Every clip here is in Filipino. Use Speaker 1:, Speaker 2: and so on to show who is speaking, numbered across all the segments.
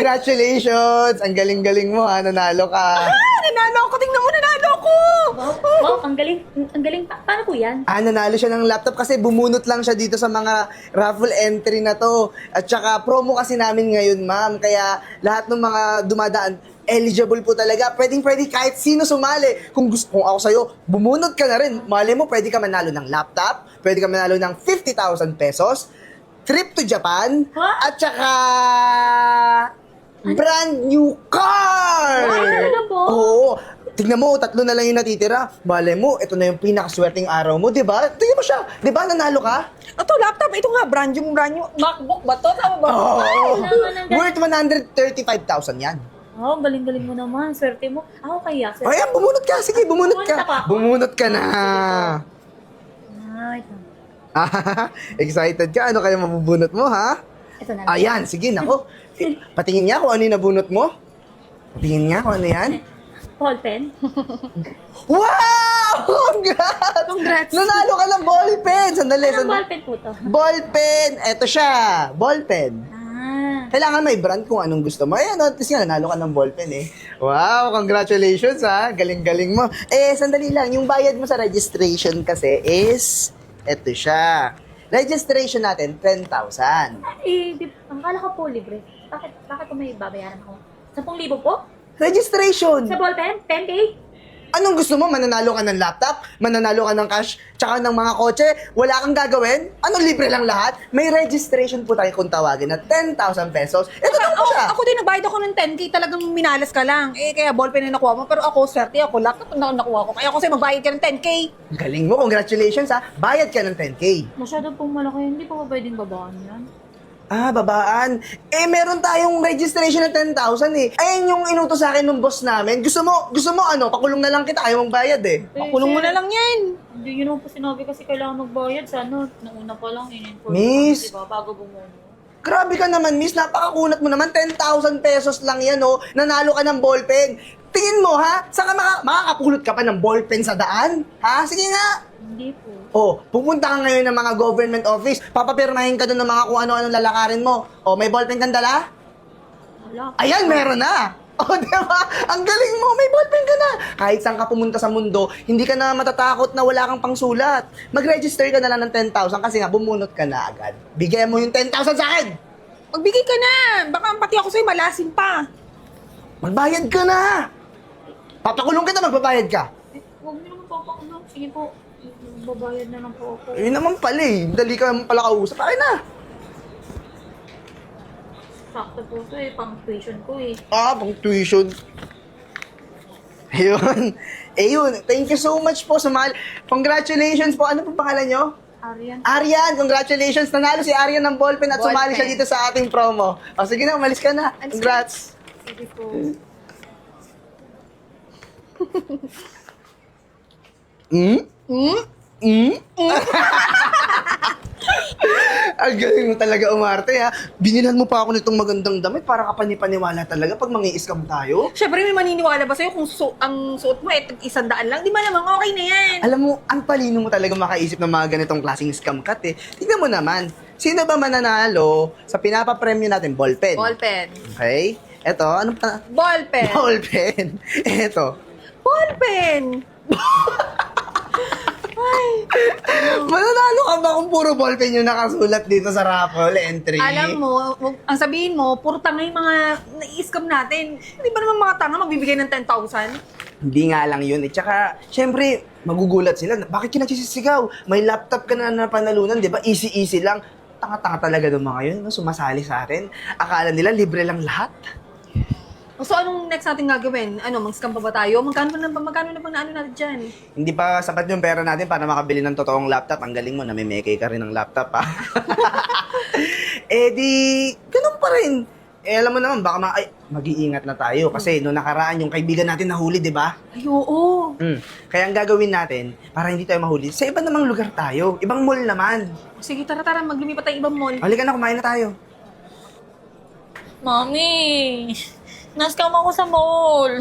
Speaker 1: Congratulations! Ang galing-galing mo ha, nanalo ka.
Speaker 2: Nanalo ako! Tingnan mo, nanalo ako!
Speaker 3: Wow, ang galing. Ang galing. Paano po yan?
Speaker 1: Nanalo siya ng laptop kasi bumunot lang siya dito sa mga raffle entry na to. At saka promo kasi namin ngayon, ma'am. Kaya lahat ng mga dumadaan, eligible po talaga. Pwedeng-pwede kahit sino sumali. Kung ako sa'yo, bumunot ka na rin. Mali mo, pwede ka manalo ng laptop, pwede ka manalo ng 50,000 pesos, trip to Japan,
Speaker 3: Huh?
Speaker 1: at saka brand new car!
Speaker 3: Wow, talaga po?
Speaker 1: Oo. Tignan mo, 3 na lang yung natitira. Bale mo, ito na yung pinakaswerteng araw mo, di ba? Tignan mo siya. Di ba, nanalo ka?
Speaker 2: Ito, laptop. Ito nga, brand new. MacBook ba to? Tama ba?
Speaker 1: Oo.
Speaker 3: naman, ang
Speaker 1: Worth 135,000 yan.
Speaker 3: Oh, galing-galing mo naman. Swerte mo. Ako kaya.
Speaker 1: O yan, bumunot ka. Sige, bumunot ka.
Speaker 3: Bumunot ako.
Speaker 1: Bumunot ka na.
Speaker 3: Ay, ito.
Speaker 1: Excited ka? Ano kaya mabubunot mo, ha?
Speaker 3: Ito na lang.
Speaker 1: Ayan, sige, nako. Patingin niya kung ano yung nabunot mo. Patingin niya kung ano yan.
Speaker 3: Ball pen.
Speaker 1: Wow! Congrats!
Speaker 2: Congrats!
Speaker 1: Nanalo ka ng ball pen! Sandali,
Speaker 3: Anong ball
Speaker 1: sandali.
Speaker 3: pen po to?
Speaker 1: Ball pen! Eto siya, ball pen. Kailangan may brand kung anong gusto mo. Ayan, notice nga, nanalo ka ng ballpen eh. Wow, congratulations ha. Galing-galing mo. Sandali lang. Yung bayad mo sa registration kasi is, eto siya. Registration natin, 10,000.
Speaker 3: Ang kala ko po libre. Bakit ko may babayaran ako? 10,000 po?
Speaker 1: Registration!
Speaker 3: Sa ball pen? 10K?
Speaker 1: Anong gusto mo? Mananalo ka ng laptop? Mananalo ka ng cash? Tsaka ng mga kotse? Wala kang gagawin? Anong libre lang lahat? May registration po tayo kung tawagin na 10,000 pesos. Ito lang po siya.
Speaker 2: Ako din, nagbayad ako ng 10K. Talagang minalas ka lang. Kaya ballpen na nakuha mo. Pero ako, swerte ako. Laptop na nakuha ko. Kaya ako sa'yo, magbayad ka ng 10K.
Speaker 1: Galing mo. Congratulations ha. Bayad ka ng 10K.
Speaker 3: Masyado pong malaki. Hindi pa ba pwedeng babaan yan?
Speaker 1: Babaan. Meron tayong registration na 10,000 eh. Ayan yung inutos sa akin ng boss namin. Gusto mo ano, pakulong na lang kita, ayaw mong bayad eh.
Speaker 2: Pakulong mo na lang yan.
Speaker 3: Hindi yun po sinabi kasi kailangan magbayad. Sana, nauna pa lang in-inform.
Speaker 1: Miss.
Speaker 3: Diba? Bago bumuno.
Speaker 1: Grabe ka naman, miss. Napakakunat mo naman. 10,000 pesos lang yan, oh. Nanalo ka ng ballpen. Tingin mo, ha? Saka makakapulot ka pa ng ballpen sa daan? Ha? Sige nga.
Speaker 3: Hindi po.
Speaker 1: Pupunta ka ngayon ng mga government office. Papapirmahin ka doon ng mga kung ano-ano lalakarin mo. May ballpen kang dala?
Speaker 3: Wala.
Speaker 1: Ayan, meron na! Diba? Ang galing mo, may ballpen ka na! Kahit saan ka pumunta sa mundo, hindi ka na matatakot na wala kang pangsulat. Mag-register ka na lang ng 10,000 kasi nga bumunot ka na agad. Bigyan mo yung 10,000 sa akin!
Speaker 2: Magbigay ka na. Baka pati ako sa'yo, malasin pa.
Speaker 1: Magbayad ka na! Papakulong kita, magbabayad ka.
Speaker 3: Huwag niyo naman papakulong. Sige po. Babayad na lang po ako.
Speaker 1: Yun naman pala eh. Dali ka naman pala kausap. Akin na!
Speaker 3: Sakto po ito eh. Pang tuition ko eh.
Speaker 1: Pang tuition. Ayun. Ayun. Thank you so much po. Congratulations po. Ano po pangalan nyo?
Speaker 3: Arian.
Speaker 1: Arian, congratulations. Nanalo si Arian ng ballpen at sumali siya
Speaker 2: Ballpen.
Speaker 1: dito sa ating promo. Sige na, umalis ka na.
Speaker 2: Alis ka.
Speaker 1: Congrats.
Speaker 3: Sige po.
Speaker 1: Ang galing mo talaga umarte ha. Binilhan mo pa ako nitong magandang damit para kapani-paniwala talaga pag mangi-scam tayo.
Speaker 2: Siyempre, may maniniwala ba sa'yo kung ang suot mo tig-100 lang? Di ba naman, okay na yan.
Speaker 1: Alam mo, ang talino mo talaga makaisip ng mga ganitong klaseng scam cut eh. Tignan mo naman, sino ba mananalo sa pinapapremyo natin? Ballpen.
Speaker 2: Ballpen.
Speaker 1: Okay? Eto, ano pa?
Speaker 2: Ballpen.
Speaker 1: Ballpen. Eto.
Speaker 2: Ballpen.
Speaker 1: Mananalo ka ba kung puro ballpen yung nakasulat dito sa raffle entry?
Speaker 2: Alam mo, ang sabihin mo, puro tanga yung mga nai-scam natin. Hindi ba naman mga tanga magbibigay ng 10,000?
Speaker 1: Hindi nga lang yun eh. Tsaka, syempre, magugulat sila. Bakit ka nagsisisigaw? May laptop ka na napanalunan, di ba? Easy-easy lang. Tanga-tanga talaga ng mga yun, no? Sumasali sa atin. Akala nila libre lang lahat.
Speaker 2: So, anong next natin gagawin? Mag-scam pa ba tayo? Magkano na ba na ano natin dyan?
Speaker 1: Hindi pa sapat yung pera natin para makabili ng totoong laptop. Ang galing mo, namimeke ka rin ng laptop, ha? Ganun pa rin. Alam mo naman, baka mag-iingat na tayo. Kasi noong nakaraan, yung kaibigan natin nahuli, di ba?
Speaker 2: Ay, oo.
Speaker 1: Kaya ang gagawin natin, para hindi tayo mahuli, sa iba namang lugar tayo. Ibang mall naman.
Speaker 2: Sige, tara, maglumipat tayo ibang mall.
Speaker 1: Halika na, kumain na tayo.
Speaker 3: Mami, na-scam ako sa mall.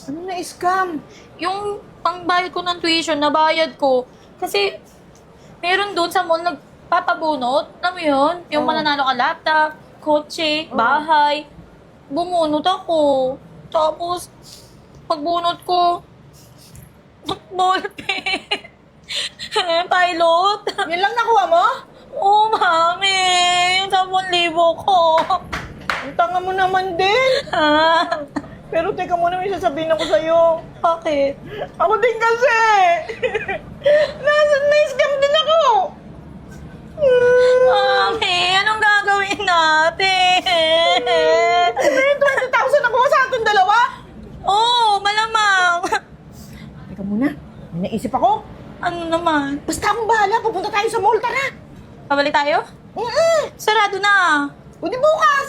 Speaker 2: Ano na scam?
Speaker 3: Yung pangbayad ko ng tuition, nabayad ko. Kasi, meron doon sa mall nagpapabunot. Alam mo yun? Yung mananalo ka laptop, kotse, bahay. bumunot ako. Tapos, pagbunot ko, ballpen. Pilot.
Speaker 2: Yan lang nakuha mo?
Speaker 3: Oo, mami. Yung 10,000 ko.
Speaker 2: Ang tanga mo naman din.
Speaker 3: Ha?
Speaker 2: Pero teka muna, may sasabihin ako sa'yo.
Speaker 3: Bakit?
Speaker 2: Ako din kasi. Na-scam din ako.
Speaker 3: Mami, anong gagawin natin?
Speaker 2: May 20,000 nakuha sa ating dalawa.
Speaker 3: Oo, malamang.
Speaker 2: Teka muna, may naisip ako.
Speaker 3: Ano naman?
Speaker 2: Basta akong bahala, pupunta tayo sa mall, tara.
Speaker 3: Pabalik tayo? Sarado na.
Speaker 2: O di bukas.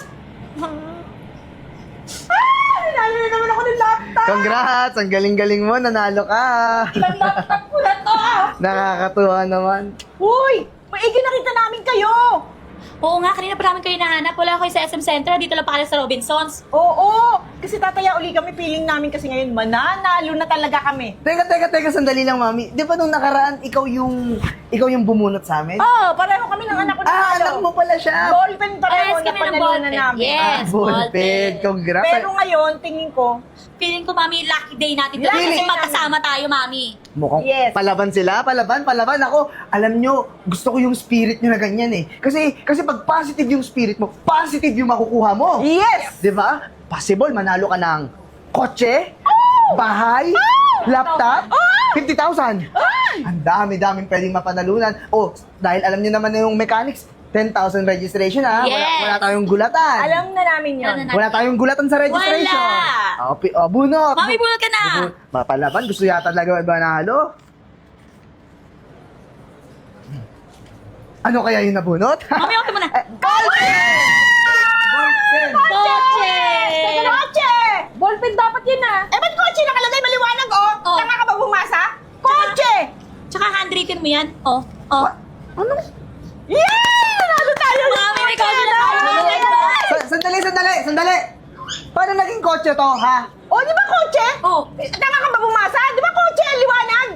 Speaker 2: Nanalo na naman ako ng laptop.
Speaker 1: Congrats! Ang galing-galing mo, nanalo ka!
Speaker 2: Ang laptop ko na to.
Speaker 1: Nakakatuwa naman.
Speaker 2: Uy, maigi nakita namin kayo.
Speaker 3: Oo nga, kanina pa namin kayo nahanap. Wala kayo sa SM Central. Dito lang pa kayo sa Robinsons.
Speaker 2: Oo, kasi tataya uli kami, feeling namin kasi ngayon mananalo na talaga kami.
Speaker 1: Teka, sandali lang, mami. Di ba nung nakaraan, ikaw yung bumunot sa amin?
Speaker 2: Oo, pareho kami ng anak ko na
Speaker 1: Anak mo pala siya!
Speaker 2: Ballpen pareho
Speaker 3: Parehas
Speaker 2: na
Speaker 3: kami ng
Speaker 2: panalo na
Speaker 3: ballpen.
Speaker 2: namin.
Speaker 3: Yes,
Speaker 1: Ballpen. Congrats!
Speaker 2: Pero ngayon, tingin ko,
Speaker 3: Feeling ko, mami, lucky day natin.
Speaker 2: Lucky
Speaker 3: Kasi
Speaker 2: day
Speaker 3: magkasama tayo, mami.
Speaker 1: Mukhang
Speaker 2: Yes.
Speaker 1: palaban sila, palaban. Ako, alam nyo, gusto ko yung spirit nyo na ganyan eh. Kasi pag positive yung spirit mo, positive yung makukuha mo.
Speaker 2: yes!
Speaker 1: Di ba? Possible, manalo ka ng kotse, bahay, laptop, 50,000. Ang dami-daming pwedeng mapanalunan. Oh, dahil alam nyo naman na yung mechanics, 10,000 registration ha.
Speaker 3: Yes.
Speaker 1: Wala tayong gulatan.
Speaker 2: Alam na namin yun.
Speaker 3: Alam na.
Speaker 1: Wala tayong gulatan sa registration.
Speaker 3: Wala.
Speaker 1: Bunot.
Speaker 3: Mami, bunot ka na.
Speaker 1: Mapalaban, gusto yata talaga manalo. Ano kaya yung nabunot?
Speaker 3: Mami, okay mo na.
Speaker 1: Ballpen!
Speaker 3: Kotse!
Speaker 2: Kotse!
Speaker 3: Ballpen dapat yun ah.
Speaker 2: Eh, ba't kotse nakalagay maliwanag, oh?
Speaker 3: Oh.
Speaker 2: Tanga ka ba bumasa? Kotse!
Speaker 3: Tsaka handwritten mo yan. Oh.
Speaker 1: Ano?
Speaker 2: Yeah! Nalo tayo!
Speaker 3: Mami, may kotse na tayo.
Speaker 1: Sandali! Paano naging kotse to, ha?
Speaker 2: Oh, di ba kotse?
Speaker 3: Oh.
Speaker 2: Tanga ka ba bumasa? Di ba kotse? Liwanag!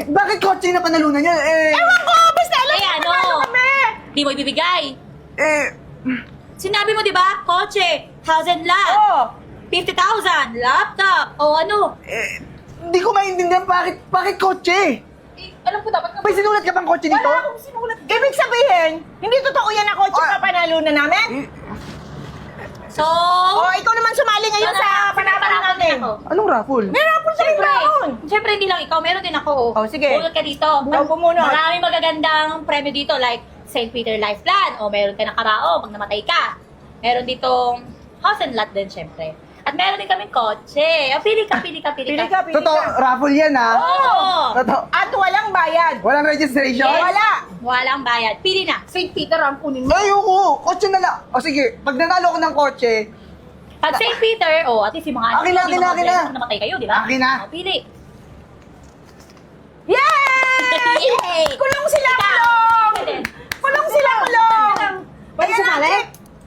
Speaker 1: Bakit kotse na panalunan niya?
Speaker 2: Ewan ko! Basta alam
Speaker 3: Eh,
Speaker 2: ko
Speaker 3: ano?
Speaker 2: panalo kami!
Speaker 3: Di mo ibibigay.
Speaker 1: eh,
Speaker 3: Sinabi mo, di ba? Kotse, house and lot,
Speaker 2: Oh!
Speaker 3: 50,000, laptop, o ano?
Speaker 1: hindi ko maintindihan bakit kotse?
Speaker 2: Alam ko dapat
Speaker 1: May sinulat ka bang kotse dito?
Speaker 2: Wala akong sinulat. Ibig sabihin, hindi totoo yan na kotse
Speaker 1: Ah.
Speaker 2: na panalo na namin?
Speaker 3: So,
Speaker 2: Oh, ikaw naman sumali ngayon sa panapan natin.
Speaker 1: Anong raffle?
Speaker 2: Meron ako sa brown.
Speaker 3: Siyempre, hindi lang ikaw, meron din ako.
Speaker 2: Oh, sige.
Speaker 3: Bunot ka dito.
Speaker 2: Bumunot.
Speaker 3: Maraming magagandang premyo dito, like St. Peter Life Plan, o meron ka ng karao pag namatay ka. Meron ditong house and lot din, siyempre. At meron din kaming kotse. O, pili ka.
Speaker 2: Pili ka.
Speaker 1: Totoo, raffle yan, ha?
Speaker 3: Oo.
Speaker 1: Totoo.
Speaker 2: At walang bayad.
Speaker 1: Walang registration?
Speaker 3: Yes.
Speaker 2: Wala.
Speaker 3: Walang bayad. Pili na.
Speaker 2: St. Peter ang kunin mo.
Speaker 1: Ayoko! Kotse na lang! O sige, pag nanalo ko ng kotse,
Speaker 3: Pag St. Peter, at least yung mga
Speaker 1: Akin na,
Speaker 3: yung
Speaker 1: akin na,
Speaker 3: mga
Speaker 1: akin na.
Speaker 3: pag namatay kayo, di ba?
Speaker 1: Akin na.
Speaker 3: O, pili.
Speaker 2: Yay!
Speaker 3: Yay!
Speaker 2: Kulong sila,
Speaker 3: Ikaw.
Speaker 2: kulong!
Speaker 3: Ikaw din.
Speaker 2: Kulong sila, kulong!
Speaker 1: Pwede
Speaker 2: Ayan na,
Speaker 1: sumali?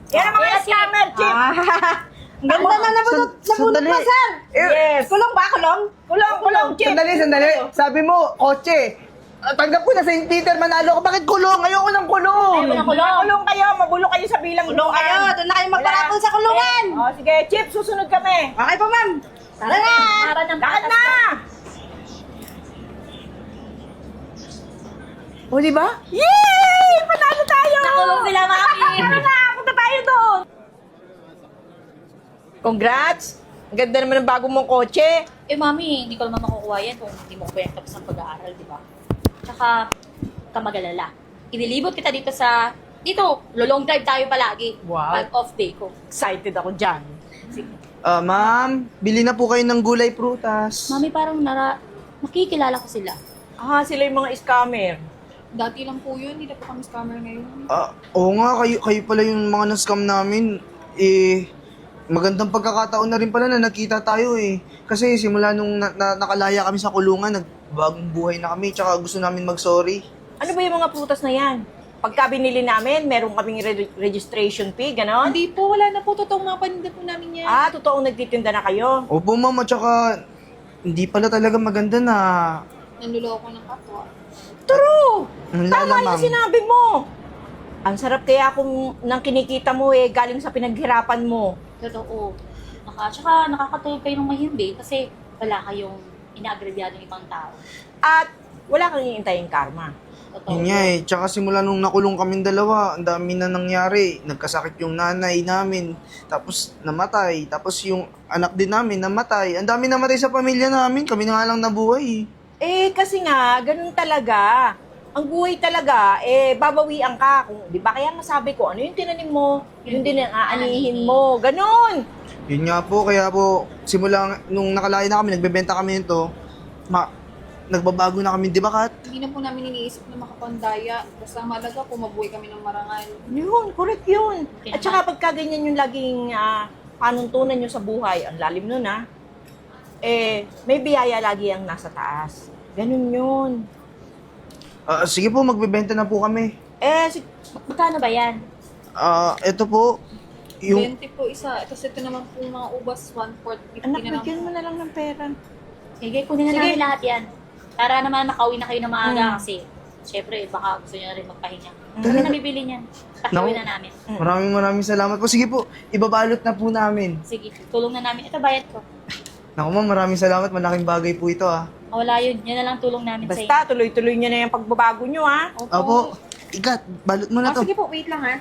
Speaker 2: Chip. Yan ang mga
Speaker 3: Yes,
Speaker 2: scammer, Chip.
Speaker 1: Ang ganda na nabunot mo, sir!
Speaker 2: Yes. Kulong ba? Kulong? Kulong, Chip.
Speaker 1: Sandali. Sabi mo, kotse. Tanggap ko na St. Peter, manalo ko. Bakit kulong? Ayoko ng kulong.
Speaker 3: Ayaw mo ng kulong.
Speaker 2: Kulong kayo, mabulo kayo sa bilang
Speaker 4: Kulong kayo, doon na kayo magparapol sa kulungan.
Speaker 2: Oh, sige, Chip, susunod kami.
Speaker 4: Okay po, ma'am. Tara na.
Speaker 3: Para ng
Speaker 2: Lakad
Speaker 3: patas
Speaker 2: na! O, di ba? Yay! Panalo tayo!
Speaker 3: Nakulong sila, mami.
Speaker 2: Tara na! Punta tayo doon! Congrats! Ang ganda naman ng bago mong kotse.
Speaker 3: Eh, mami, hindi ko naman makukuha yan kung hindi mo pa yan tapos ng pag-aaral, di ba? Tsaka, kamagalala. Inilibot kita dito dito, long drive tayo palagi.
Speaker 2: Wow.
Speaker 3: Pag off day ko.
Speaker 2: Excited ako dyan.
Speaker 3: Sige.
Speaker 1: Ma'am, bili na po kayo ng gulay prutas.
Speaker 3: Mami, parang nakikilala ko sila.
Speaker 2: Ah, sila yung mga scammer.
Speaker 5: Dati lang po yun, hindi na po kami scammer ngayon.
Speaker 1: Oo nga, kayo pala yung mga na-scam namin. Magandang pagkakataon na rin pala na nakita tayo eh. Kasi simula nung nakalaya kami sa kulungan, nagbagong buhay na kami, tsaka gusto namin mag-sorry.
Speaker 2: Ano ba yung mga prutas na yan? Pagka binili namin, meron kaming registration fee, gano'n?
Speaker 5: Hindi po, wala na po. Totoong mga paninda po namin yan.
Speaker 2: Ah, totoong nagtitinda na kayo.
Speaker 1: Opo ma'am, at tsaka hindi pala talaga maganda na...
Speaker 5: Nanluloko ng kapwa.
Speaker 2: True!
Speaker 1: Wala
Speaker 2: Tama
Speaker 1: na,
Speaker 2: yung
Speaker 1: ma'am.
Speaker 2: sinabi mo.
Speaker 6: Ang sarap kaya kung nang kinikita mo galing sa pinaghirapan mo.
Speaker 3: Totoo. Tsaka nakakatulog kayo ng mahimbing kasi wala kayong inaagrabyado ng ibang tao.
Speaker 6: At wala kang iintaying karma.
Speaker 3: Totoo.
Speaker 1: Yun nga eh. Tsaka simula nung nakulong kaming dalawa, ang dami na nangyari. Nagkasakit yung nanay namin, tapos namatay. Tapos yung anak din namin namatay. Ang dami namatay sa pamilya namin. Kami na nga lang nabuhay.
Speaker 6: Kasi nga, ganun talaga. Ang buhay talaga, babawian ka. Kung, di ba kaya nga sabi ko, ano yung tinanim mo, yun din ang aanihin mo. Ganun!
Speaker 1: Yun nga po, kaya po, simula nung nakalain na kami, nagbebenta kami nito, nagbabago na kami, di ba Kat?
Speaker 5: Hindi na po namin iniisip na makapandaya. Basta ang mahalaga po, mabuhay kami ng marangal.
Speaker 6: Yun, correct yun.
Speaker 3: Okay
Speaker 6: At saka pagka ganyan yung laging panuntunan nyo sa buhay, ang lalim nun may biyaya lagi ang nasa taas. Ganun yun.
Speaker 1: Sige po, magbebenta na po kami.
Speaker 3: Magkano ba yan?
Speaker 1: Ito po, yung...
Speaker 5: 20 po isa. Tapos ito naman po mga ubas, 1/4, 50
Speaker 6: Anak,
Speaker 5: na lang.
Speaker 6: bigyan mo na lang ng pera.
Speaker 3: Sige, kunin na
Speaker 5: Sige.
Speaker 3: namin lahat yan. Para naman makauwi na kayo na maaga kasi syempre baka gusto nyo na rin magpahinga. Kami na bibili niyan. Pakawin na namin.
Speaker 1: Maraming salamat po. Sige po, ibabalot na po namin.
Speaker 3: Sige, tulong na namin. Ito bayad ko.
Speaker 1: Naku ma'am, maraming salamat. Malaking bagay po ito
Speaker 3: Wala yun. Yan na lang tulong namin sa inyo.
Speaker 6: Basta, tuloy-tuloy nyo na yung pagbabago nyo,
Speaker 1: Opo, Ikat, balot mo na to.
Speaker 5: Sige po, wait lang ha.